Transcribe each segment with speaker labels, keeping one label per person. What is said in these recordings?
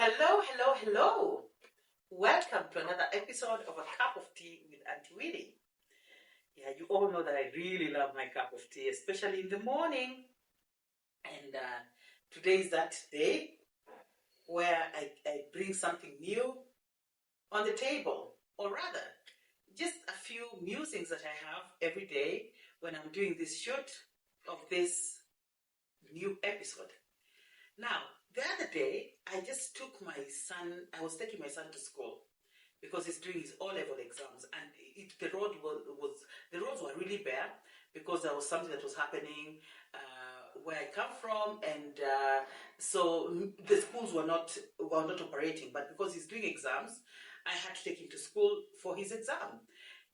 Speaker 1: Hello, hello, hello. Welcome to another episode of A Cup of Tea with Auntie Winnie. Yeah, you all know that I really love my cup of tea, especially in the morning. And today is that day where I bring something new on the table, or rather, just a few musings that I have every day when I'm doing this shoot of this new episode. Now, the other day, I just took my son, I was taking my son to school because he's doing his O-level exams, and the roads were really bare because there was something that was happening where I come from, and so the schools were not operating. But because he's doing exams, I had to take him to school for his exam.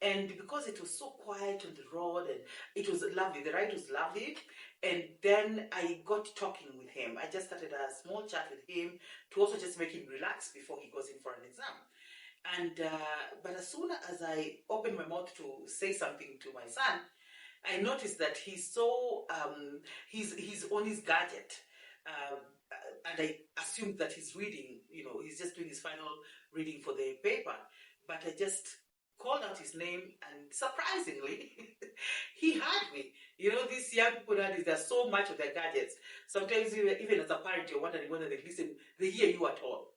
Speaker 1: And because it was so quiet on the road and it was lovely, the ride was lovely. And then I got talking with him. I just started a small chat with him to also just make him relax before he goes in for an exam. And but as soon as I opened my mouth to say something to my son, I noticed that he's on his gadget, um, and I assumed that he's reading. He's just doing his final reading for the paper. But I just called out his name, and surprisingly, he heard me. These young people nowadays, there's so much of their gadgets. Sometimes even as a parent, you're wondering whether they hear you at all.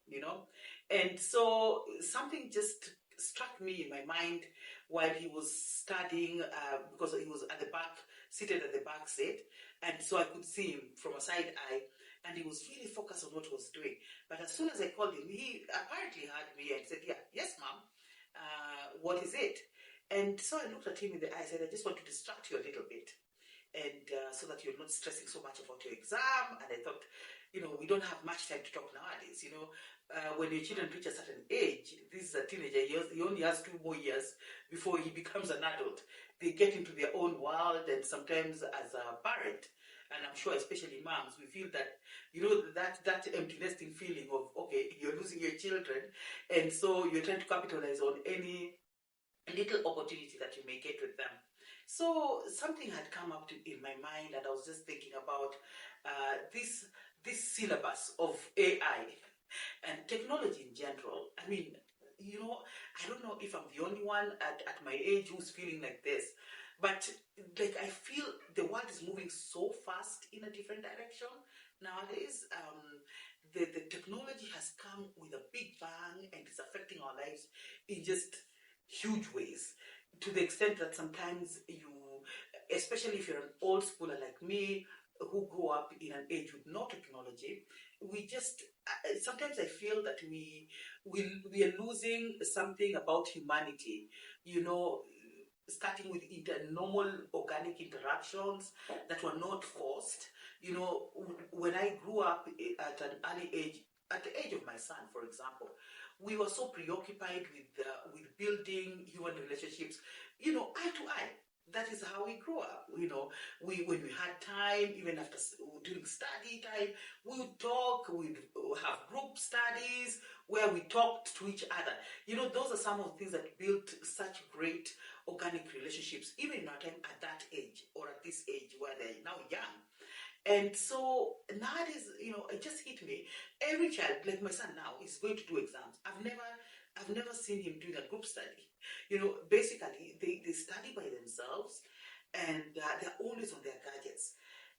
Speaker 1: And so something just struck me in my mind while he was studying, because he was at the back, seated at the back seat, and so I could see him from a side eye, and he was really focused on what he was doing. But as soon as I called him, he apparently heard me and said, "Yeah, yes, ma'am. What is it?" And so I looked at him in the eye and said, "I just want to distract you a little bit, and so that you're not stressing so much about your exam." And I thought, we don't have much time to talk nowadays. When your children reach a certain age, this is a teenager, he only has 2 more years before he becomes an adult. They get into their own world, and sometimes as a parent, and I'm sure especially moms, we feel that, that empty nesting feeling of, okay, you're losing your children, and so you're trying to capitalize on any little opportunity that you may get with them. So something had come up in my mind, and I was just thinking about this syllabus of AI and technology in general. I mean, I don't know if I'm the only one at my age who's feeling like this, but like I feel the world is moving so fast in a different direction nowadays. The technology has come with a big bang, and it's affecting our lives in just huge ways, to the extent that sometimes especially if you're an old schooler like me, who grew up in an age with no technology, we just sometimes I feel that we are losing something about humanity. You know, starting with normal organic interactions that were not forced. When I grew up at an early age, at the age of my son, for example, we were so preoccupied with building human relationships, eye to eye. That is how we grew up. When we had time, even after during study time, we would talk. We'd have group studies where we talked to each other. Those are some of the things that built such great organic relationships, even in our time at that age, or at this age where they're now young. And so nowadays, it just hit me. Every child, like my son now, is going to do exams. I've never seen him doing a group study. Basically, they study by themselves, and they're always on their gadgets.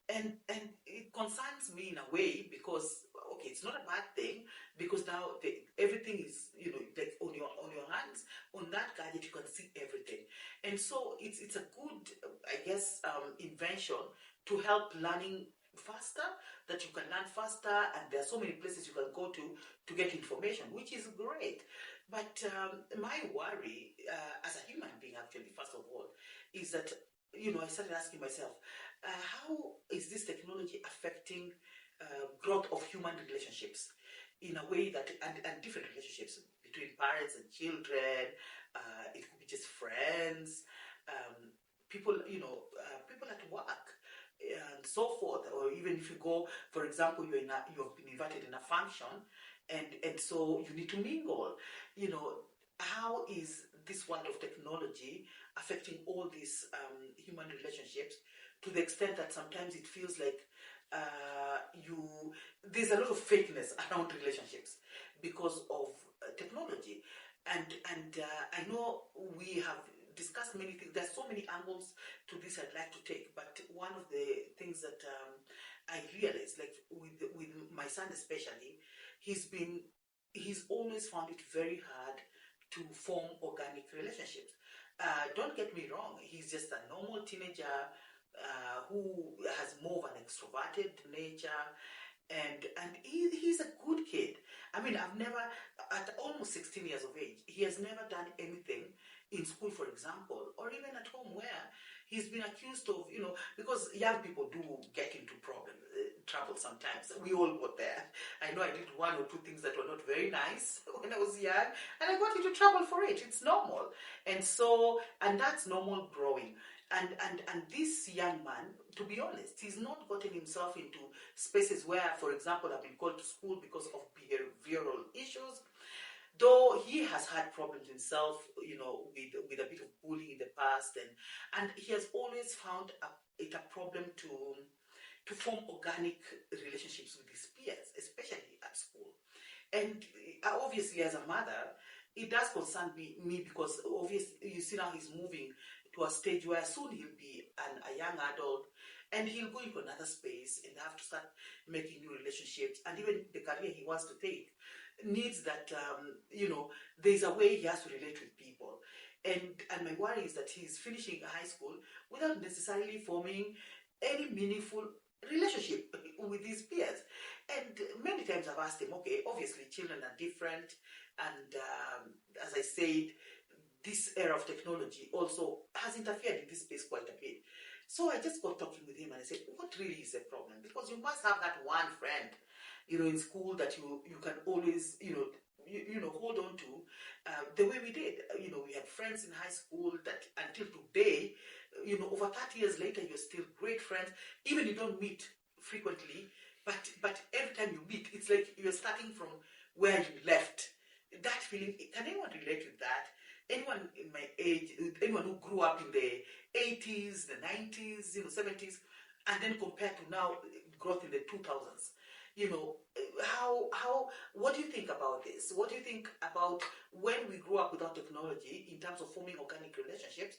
Speaker 1: And it concerns me in a way, because okay, it's not a bad thing, because now everything is, like on your hands, on that gadget you can see everything. And so it's a good, I guess, invention to help learning faster, that you can learn faster, and there are so many places you can go to get information, which is great. But my worry, as a human being, actually, first of all, is that, I started asking myself, how is this technology affecting growth of human relationships in a way that, and different relationships between parents and children. It could be just friends, people, people at work, and so forth. Or even if you go, for example, you have been invited in a function, and so you need to mingle. How is this world of technology affecting all these human relationships, to the extent that sometimes it feels like there's a lot of fakeness around relationships because of technology, and I know we have discussed many things. There's so many angles to this I'd like to take, but one of the things that I realized, like with my son especially, he's always found it very hard to form organic relationships. Don't get me wrong, he's just a normal teenager who has more of an extroverted nature, and he's a good kid. I mean, I've never, at almost 16 years of age, he has never done anything in school, for example, or even at home where he's been accused of, because young people do get into trouble sometimes. We all got there. I know I did one or two things that were not very nice when I was young, and I got into trouble for it. It's normal. And that's normal growing. And this young man, to be honest, he's not gotten himself into spaces where, for example, I've been called to school because of behavioral issues. Though he has had problems himself, with a bit of bullying in the past, and he has always found it a problem to form organic relationships with his peers, especially at school. And obviously, as a mother, it does concern me because obviously, you see now he's moving to a stage where soon he'll be a young adult, and he'll go into another space and have to start making new relationships. And even the career he wants to take needs that, there's a way he has to relate with people. And my worry is that he's finishing high school without necessarily forming any meaningful relationship with his peers. And many times I've asked him, okay, obviously children are different, and as I said, this era of technology also has interfered in this space quite a bit. So I just got talking with him and I said, what really is the problem? Because you must have that one friend, in school that you can always, hold on to, the way we did. We had friends in high school that until today, over 30 years later, you're still great friends. Even you don't meet frequently, but every time you meet, it's like you're starting from where you left. That feeling, can anyone relate with that? Anyone in my age, anyone who grew up in the 80s, the 90s, 70s, and then compared to now, growth in the 2000s. What do you think about this? What do you think about when we grew up without technology in terms of forming organic relationships,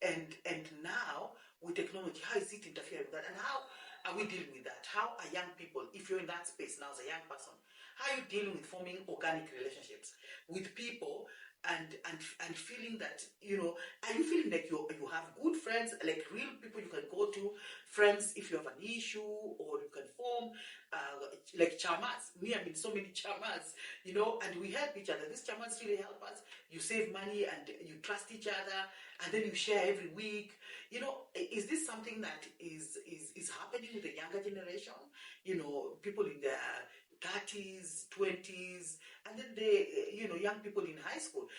Speaker 1: and now with technology, how is it interfering with that? And how are we dealing with that? How are young people, if you're in that space now as a young person, how are you dealing with forming organic relationships with people, and feeling that, are you feeling like you have good friends, like real people you can go to, friends if you have an issue, or you can form like chamas. Me, I'm in so many chamas, and we help each other. These chamas really help us. You save money and you trust each other, and then you share every week. Is this something that is happening with the younger generation? People in their 30s, 20s, and then young people in high school.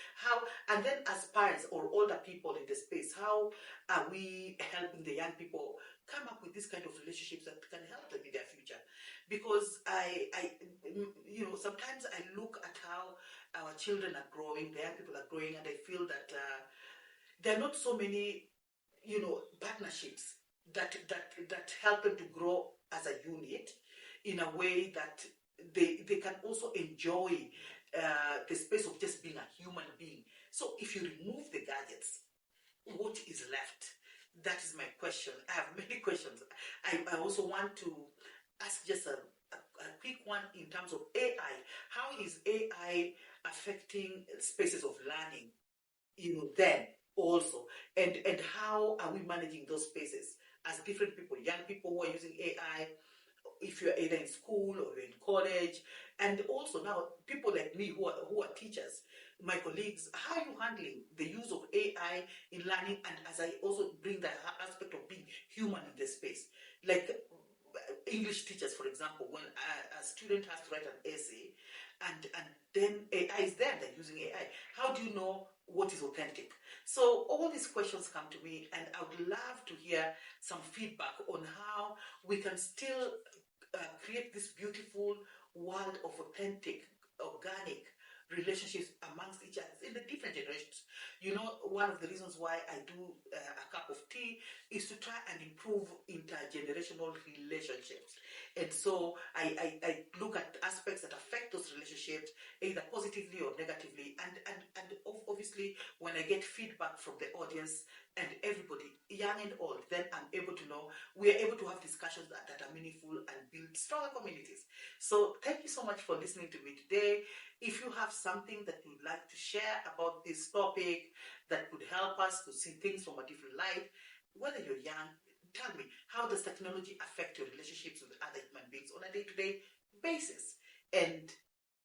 Speaker 1: And then as parents or older people in the space, how are we helping the young people come up with this kind of relationships that can help them in their future? Because sometimes I look at how our children are growing, the young people are growing, and I feel that there are not so many, partnerships that help them to grow as a unit in a way that they can also enjoy the space of just being a human being. So if you remove the gadgets, what is left? That is my question. I have many questions. I also want to ask just a quick one in terms of AI. How is AI affecting spaces of learning, then also? And how are we managing those spaces as different people, young people who are using AI, if you're either in school or you're in college, and also now people like me who are teachers, my colleagues, how are you handling the use of AI in learning? And as I also bring the aspect of being human in the space, like English teachers, for example, when a student has to write an essay, and then AI is there, they're using AI. How do you know what is authentic? So all these questions come to me, and I would love to hear some feedback on how we can still create this beautiful world of authentic, organic relationships amongst each other in the different generations. You know, one of the reasons why I do a cup of tea is to try and improve intergenerational relationships. And so I look at aspects that affect those relationships, either positively or negatively. And obviously, when I get feedback from the audience and everybody, young and old, then I'm able to know we are able to have discussions that are meaningful and build stronger communities. So thank you so much for listening to me today. If you have something that you'd like to share about this topic that could help us to see things from a different light, whether you're young, tell me, how does technology affect your relationships with other human beings on a day-to-day basis? And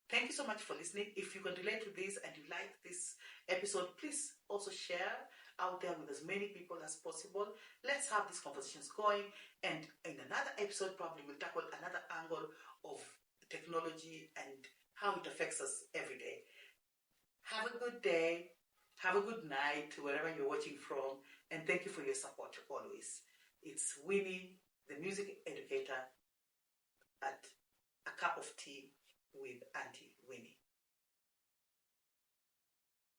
Speaker 1: thank you so much for listening. If you can relate to this and you like this episode, please also share out there with as many people as possible. Let's have these conversations going. And in another episode, probably we'll tackle another angle of technology and how it affects us every day. Have a good day. Have a good night, wherever you're watching from. And thank you for your support always. It's Winnie, the music educator, at A Cup of Tea with Auntie Winnie.